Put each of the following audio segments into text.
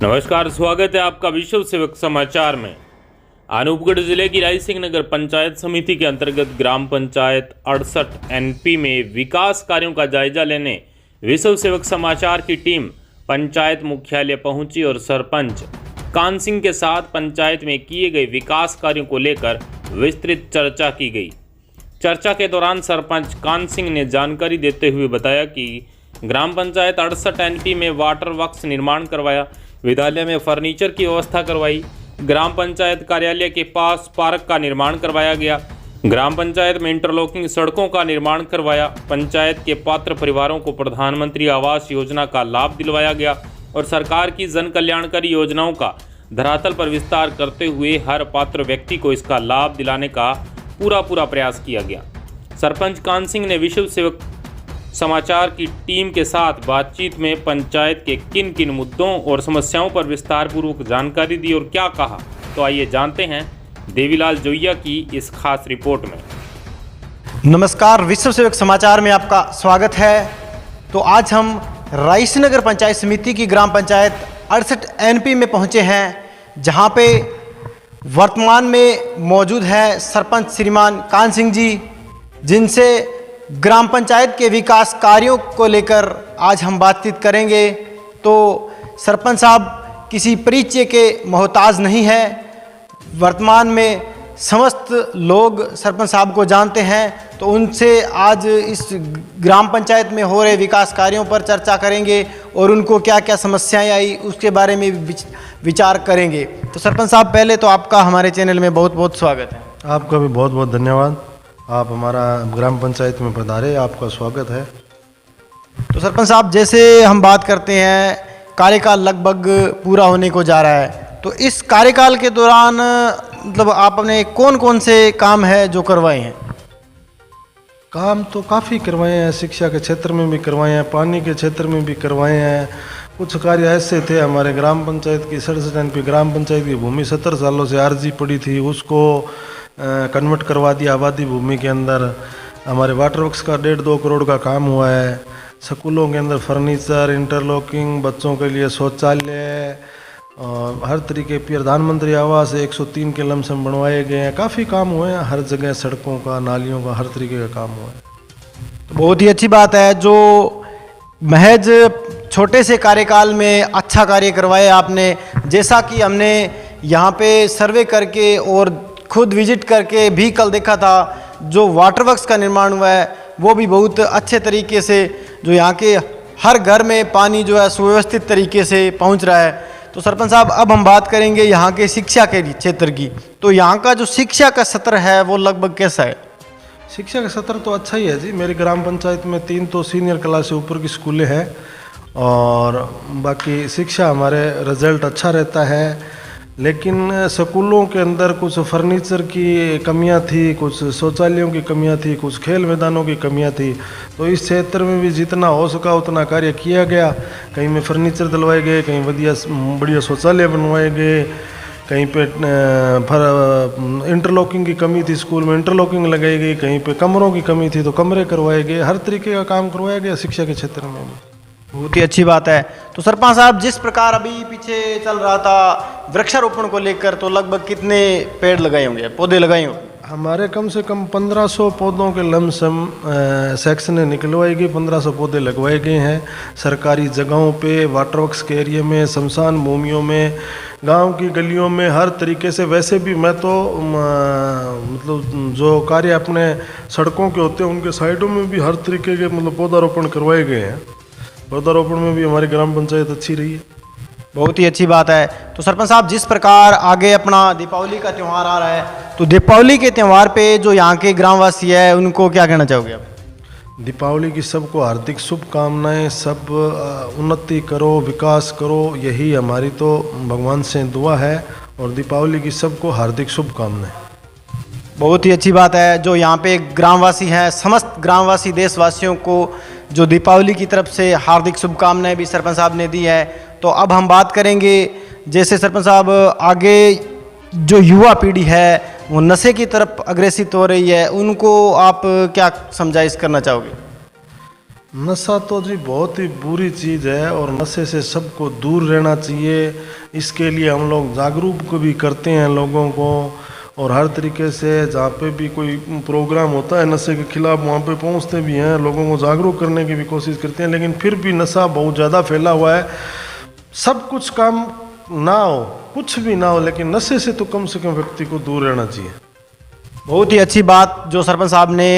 नमस्कार, स्वागत है आपका विश्व सेवक समाचार में। अनूपगढ़ जिले की रायसिंह नगर पंचायत समिति के अंतर्गत ग्राम पंचायत 68 एनपी में विकास कार्यों का जायजा लेने विश्व सेवक समाचार की टीम पंचायत मुख्यालय पहुंची और सरपंच कान सिंह के साथ पंचायत में किए गए विकास कार्यों को लेकर विस्तृत चर्चा की गई। चर्चा के दौरान सरपंच कान सिंह ने जानकारी देते हुए बताया कि ग्राम पंचायत 68 एनपी में वाटर वर्क्स निर्माण करवाया, विद्यालय में फर्नीचर की व्यवस्था करवाई, ग्राम पंचायत कार्यालय के पास पार्क का निर्माण करवाया गया, ग्राम पंचायत में इंटरलॉकिंग सड़कों का निर्माण करवाया, पंचायत के पात्र परिवारों को प्रधानमंत्री आवास योजना का लाभ दिलवाया गया और सरकार की जन कल्याणकारी योजनाओं का धरातल पर विस्तार करते हुए हर पात्र व्यक्ति को इसका लाभ दिलाने का पूरा प्रयास किया गया। सरपंच कान सिंह ने विश्व सेवक समाचार की टीम के साथ बातचीत में पंचायत के किन किन मुद्दों और समस्याओं पर विस्तार पूर्वक जानकारी दी और क्या कहा, तो आइए जानते हैं देवीलाल जोइया की इस खास रिपोर्ट में। नमस्कार, विश्व सेवक समाचार में आपका स्वागत है। तो आज हम रायसिंह नगर पंचायत समिति की ग्राम पंचायत 68 एनपी में पहुंचे हैं, जहां पे वर्तमान में मौजूद है सरपंच श्रीमान कान सिंह जी, जिनसे ग्राम पंचायत के विकास कार्यों को लेकर आज हम बातचीत करेंगे। तो सरपंच साहब किसी परिचय के मोहताज नहीं है, वर्तमान में समस्त लोग सरपंच साहब को जानते हैं। तो उनसे आज इस ग्राम पंचायत में हो रहे विकास कार्यों पर चर्चा करेंगे और उनको क्या क्या समस्याएं आई उसके बारे में विचार करेंगे। तो सरपंच साहब, पहले तो आपका हमारे चैनल में बहुत बहुत स्वागत है। आपका भी बहुत बहुत धन्यवाद। आप हमारा ग्राम पंचायत में पधारे, आपका स्वागत है। तो सरपंच साहब, जैसे हम बात करते हैं, कार्यकाल लगभग पूरा होने को जा रहा है, तो इस कार्यकाल के दौरान मतलब आपने कौन कौन से काम है जो करवाए हैं? काम तो काफ़ी करवाए हैं, शिक्षा के क्षेत्र में भी करवाए हैं, पानी के क्षेत्र में भी करवाए हैं। कुछ कार्य ऐसे थे, हमारे ग्राम पंचायत की 67 एनपी ग्राम पंचायत की भूमि 70 सालों से आरजी पड़ी थी, उसको कन्वर्ट करवा दिया आबादी भूमि के अंदर। हमारे वाटर वर्क्स का 1.5-2 करोड़ का काम हुआ है। स्कूलों के अंदर फर्नीचर, इंटरलॉकिंग, बच्चों के लिए शौचालय और हर तरीके प्रधानमंत्री आवास 103 के लमसम बनवाए गए हैं। काफ़ी काम हुए हैं, हर जगह सड़कों का, नालियों का, हर तरीके का काम हुआ है। तो बहुत ही अच्छी बात है, जो महज छोटे से कार्यकाल में अच्छा कार्य करवाए आपने। जैसा कि हमने यहाँ पे सर्वे करके और खुद विजिट करके भी कल देखा था, जो वाटर वर्क्स का निर्माण हुआ है वो भी बहुत अच्छे तरीके से, जो यहाँ के हर घर में पानी जो है सुव्यवस्थित तरीके से पहुँच रहा है। तो सरपंच साहब, अब हम बात करेंगे यहाँ के शिक्षा के क्षेत्र की। तो यहाँ का जो शिक्षा का सत्र है वो लगभग कैसा है? शिक्षा का सत्र तो अच्छा ही है जी। मेरी ग्राम पंचायत में 3 तो सीनियर क्लास से ऊपर की स्कूलें हैं और बाकी शिक्षा हमारे रिजल्ट अच्छा रहता है। लेकिन स्कूलों के अंदर कुछ फर्नीचर की कमियां थी, कुछ शौचालयों की कमियां थी, कुछ खेल मैदानों की कमियां थी। तो इस क्षेत्र में भी जितना हो सका उतना कार्य किया गया। कहीं में फर्नीचर दिलवाए गए, कहीं बढ़िया शौचालय बनवाए गए, कहीं पे इंटरलॉकिंग की कमी थी, स्कूल में इंटरलॉकिंग लगाई गई, कहीं पे कमरों की कमी थी तो कमरे करवाए गए। हर तरीके का काम करवाया गया शिक्षा के क्षेत्र में भी। बहुत ही अच्छी बात है। तो सरपंच साहब, जिस प्रकार अभी पीछे चल रहा था वृक्षारोपण को लेकर, तो लगभग कितने पेड़ लगाए होंगे, पौधे लगाए होंगे? हमारे कम से कम 1500 पौधों के लमसम सेक्शनें निकलवाई गई, 1500 पौधे लगवाए गए हैं सरकारी जगहों पे, वाटर वर्क्स के एरिया में, शमशान भूमियों में, गांव की गलियों में, हर तरीके से। वैसे भी मैं तो मतलब जो कार्य अपने सड़कों के होते हैं उनके साइडों में भी हर तरीके के मतलब पौधारोपण करवाए गए हैं। पौधारोपण में भी हमारी ग्राम पंचायत अच्छी रही है। बहुत ही अच्छी बात है। तो सरपंच साहब, जिस प्रकार आगे अपना दीपावली का त्यौहार आ रहा है, तो दीपावली के त्यौहार पे जो यहाँ के ग्रामवासी है उनको क्या कहना चाहोगे आप? दीपावली की सबको हार्दिक शुभकामनाएं। सब उन्नति करो, विकास करो, यही हमारी तो भगवान से दुआ है। और दीपावली की सबको हार्दिक शुभकामनाएं। बहुत ही अच्छी बात है, जो यहाँ पे ग्रामवासी हैं, समस्त ग्रामवासी देशवासियों को जो दीपावली की तरफ से हार्दिक शुभकामनाएं भी सरपंच साहब ने दी है। तो अब हम बात करेंगे, जैसे सरपंच साहब, आगे जो युवा पीढ़ी है वो नशे की तरफ अग्रेसित हो रही है, उनको आप क्या समझाइश करना चाहोगे? नशा तो जी बहुत ही बुरी चीज़ है और नशे से सबको दूर रहना चाहिए। इसके लिए हम लोग जागरूक भी करते हैं लोगों को, और हर तरीके से जहाँ पे भी कोई प्रोग्राम होता है नशे के खिलाफ वहाँ पे पहुँचते भी हैं, लोगों को जागरूक करने की भी कोशिश करते हैं। लेकिन फिर भी नशा बहुत ज़्यादा फैला हुआ है। सब कुछ काम ना हो, कुछ भी ना हो, लेकिन नशे से तो कम व्यक्ति को दूर रहना चाहिए। बहुत ही अच्छी बात जो सरपंच साहब ने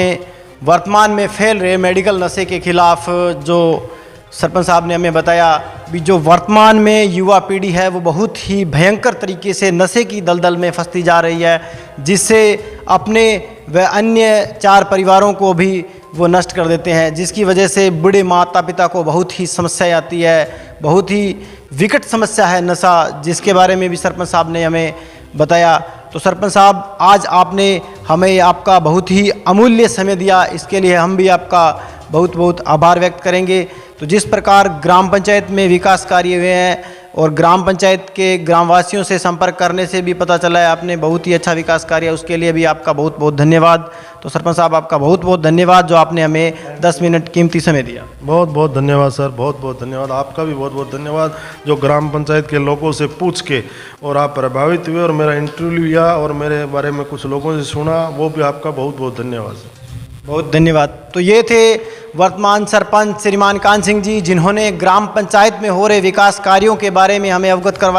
वर्तमान में फैल रहे मेडिकल नशे के खिलाफ जो सरपंच साहब ने हमें बताया। भी जो वर्तमान में युवा पीढ़ी है वो बहुत ही भयंकर तरीके से नशे की दलदल में फंसती जा रही है, जिससे अपने व अन्य 4 परिवारों को भी वो नष्ट कर देते हैं, जिसकी वजह से बूढ़े माता पिता को बहुत ही समस्या आती है। बहुत ही विकट समस्या है नशा, जिसके बारे में भी सरपंच साहब ने हमें बताया। तो सरपंच साहब, आज आपने हमें आपका बहुत ही अमूल्य समय दिया, इसके लिए हम भी आपका बहुत बहुत आभार व्यक्त करेंगे। तो जिस प्रकार ग्राम पंचायत में विकास कार्य हुए हैं और ग्राम पंचायत के ग्रामवासियों से संपर्क करने से भी पता चला है आपने बहुत ही अच्छा विकास कार्य, उसके लिए भी आपका बहुत बहुत धन्यवाद। तो सरपंच साहब, आपका बहुत बहुत धन्यवाद जो आपने हमें 10 मिनट कीमती समय दिया। बहुत बहुत धन्यवाद सर, बहुत बहुत धन्यवाद। आपका भी बहुत बहुत धन्यवाद जो ग्राम पंचायत के लोगों से पूछ के और आप प्रभावित हुए और मेरा इंटरव्यू लिया और मेरे बारे में कुछ लोगों से सुना, वो भी आपका बहुत बहुत धन्यवाद सर। बहुत धन्यवाद। तो ये थे वर्तमान सरपंच श्रीमान कान सिंह जी, जिन्होंने ग्राम पंचायत में हो रहे विकास कार्यों के बारे में हमें अवगत करवाया।